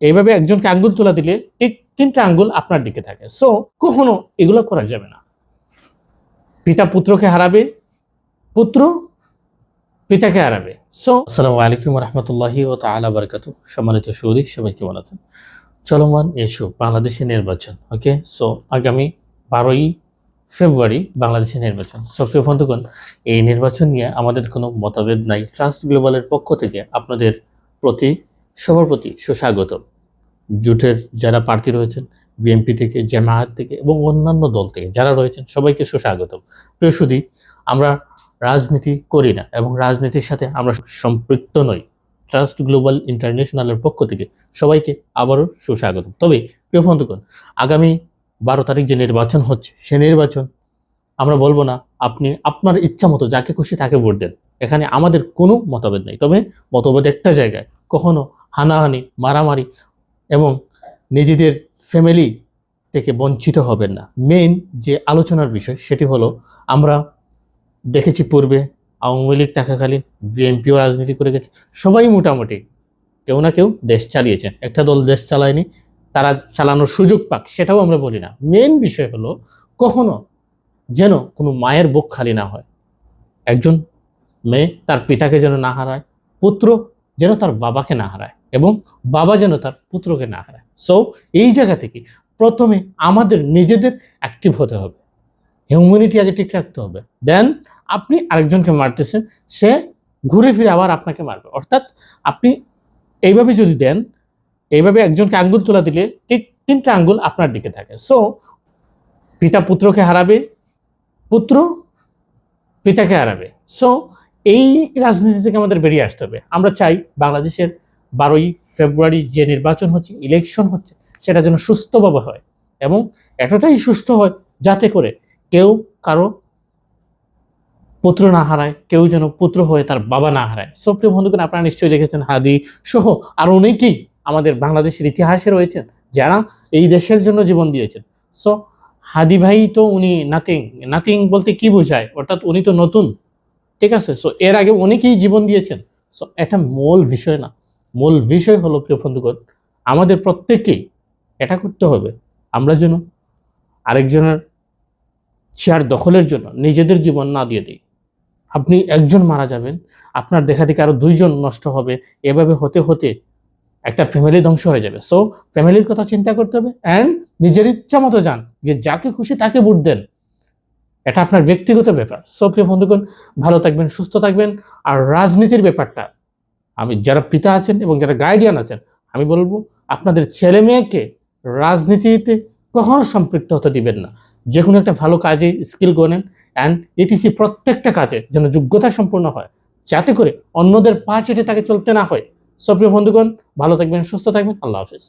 এইভাবে একজনকে আঙ্গুল তোলা দিলে ঠিক 3টা আঙ্গুল আপনার দিকে থাকে। সো কখনো এগুলো করা যাবে না। পিতা পুত্রকে হারাবে, পুত্র পিতাকে হারাবে। সো আসসালামু আলাইকুম রহমতুল্লাহি ও তাআলা বারাকাতুহু। সম্মানিত সুধী, সবাই কেমন আছেন? চলমান এসো বাংলাদেশের নির্বাচন। ওকে, সো আগামী 12ই ফেব্রুয়ারি বাংলাদেশের নির্বাচন। সো প্রিয় বন্ধুগণ, এই নির্বাচন নিয়ে আমাদের কোনো মতভেদ নাই। ট্রাস্ট গ্লোবালের পক্ষ থেকে আপনাদের সবার প্রতি সুস্বাগত। জোটের যারা প্রার্থী রয়েছেন, বিএনপি থেকে, জামায়াত থেকে এবং অন্যান্য দল থেকে যারা রয়েছেন, সবাইকে সুস্বাগতম। প্রিয় সুধী, আমরা রাজনীতি করি না এবং রাজনীতির সাথে আমরা সম্পৃক্ত নই। ট্রাস্ট গ্লোবাল ইন্টারন্যাশনালের পক্ষ থেকে সবাইকে আবারও সুস্বাগতম। তবে প্রিয় বন্ধুগণ, আগামী 12 তারিখ যে নির্বাচন হচ্ছে, সে নির্বাচন আমরা বলবো না আপনি আপনার ইচ্ছা মতো যাকে খুশি তাকে ভোট দেন। এখানে আমাদের কোনো মতভেদ নেই। তবে মতভেদ একটা জায়গায়, কখনো হানাহানি, মারামারি এবং নিজেদের ফ্যামিলি থেকে বঞ্চিত হবেন না। মেইন যে আলোচনার বিষয় সেটি হলো, আমরা দেখেছি পূর্বে আওয়ামী লীগ থাকাকালীন বিএনপিও রাজনীতি করে গেছে। সবাই মোটামুটি কেউ না কেউ দেশ চালিয়েছেন। একটা দল দেশ চালায়নি, তারা চালানোর সুযোগ পাক, সেটাও আমরা বলি না। মেইন বিষয় হলো, কখনো যেন কোনো মায়ের বুক খালি না হয়। একজন মেয়ে তার পিতাকে যেন না হারায়, পুত্র যেন তার বাবাকে না হারায় এবং বাবা যেন তার পুত্রকে না হারায়। সো এই জায়গা থেকে প্রথমে আমাদের নিজেদের অ্যাক্টিভ হতে হবে, হিউম্যানিটি আগে ঠিক রাখতে হবে। দেন আপনি আরেকজনকে মারতেছেন, সে ঘুরে ফিরে আবার আপনাকে মারবে। অর্থাৎ আপনি এইভাবে যদি দেন, এইভাবে একজনকে আঙ্গুল তোলা দিলে ঠিক 3টা আঙ্গুল আপনার দিকে থাকে। সো পিতা পুত্রকে হারাবে, পুত্র পিতাকে হারাবে। সো এই রাজনীতি থেকে আমাদের বেরিয়ে আসতে হবে। আমরা চাই বাংলাদেশের 12ই ফেব্রুয়ারি যে নির্বাচন হচ্ছে, ইলেকশন হচ্ছে, সেটা যেন সুস্থভাবে হয় এবং এতটাই সুস্থ হয় যাতে করে কেউ কারো পুত্র না হারায়, কেউ যেন পুত্র হয়ে তার বাবা না হারায়। সো প্রিয় বন্ধুগণ, আপনারা নিশ্চয়ই দেখেছেন হাদি সহ আর অনেকেই আমাদের বাংলাদেশের ইতিহাসে রয়েছেন যারা এই দেশের জন্য জীবন দিয়েছেন। সো হাদি ভাই তো উনি নাথিং বলতে কি বোঝায়, অর্থাৎ উনি তো নতুন, ঠিক আছে। সো এর আগে অনেকেই জীবন দিয়েছেন। সো এটা মূল বিষয় না। মূল বিষয় হলো, প্রিয় বন্ধুগণ, আমাদের প্রত্যেককেই এটা করতে হবে, আমরা যেন আরেকজনের চেয়ার দখলের জন্য নিজেদের জীবন না দিয়ে দিই। আপনি একজন মারা যাবেন, আপনার দেখা দেখে আরো 2 জন নষ্ট হবে। এভাবে হতে হতে একটা ফ্যামিলি ধ্বংস হয়ে যাবে। সো ফ্যামিলির কথা চিন্তা করতে হবে অ্যান্ড নিজের ইচ্ছা মতো যান, যে যাকে খুশি তাকে ভোট দেন। এটা আপনার ব্যক্তিগত ব্যাপার। সো প্রিয় বন্ধুগণ, ভালো থাকবেন, সুস্থ থাকবেন। আর রাজনীতির ব্যাপারটা, আমি যারা পিতা আছেন এবং যারা গার্ডিয়ান আছেন, আমি বলবো আপনাদের ছেলে মেয়েকে রাজনীতিতে কখনো সম্পৃক্ত হতে দিবেন না। যে কোনো একটা ভালো কাজে স্কিল গড়েন অ্যান্ড এটিসি প্রত্যেকটা কাজে যেন যোগ্যতা সম্পূর্ণ হয়, যাতে করে অন্যদের পা চেটে তাকে চলতে না হয়। সো প্রিয় বন্ধুগণ, ভালো থাকবেন, সুস্থ থাকবেন। আল্লাহ হাফিজ।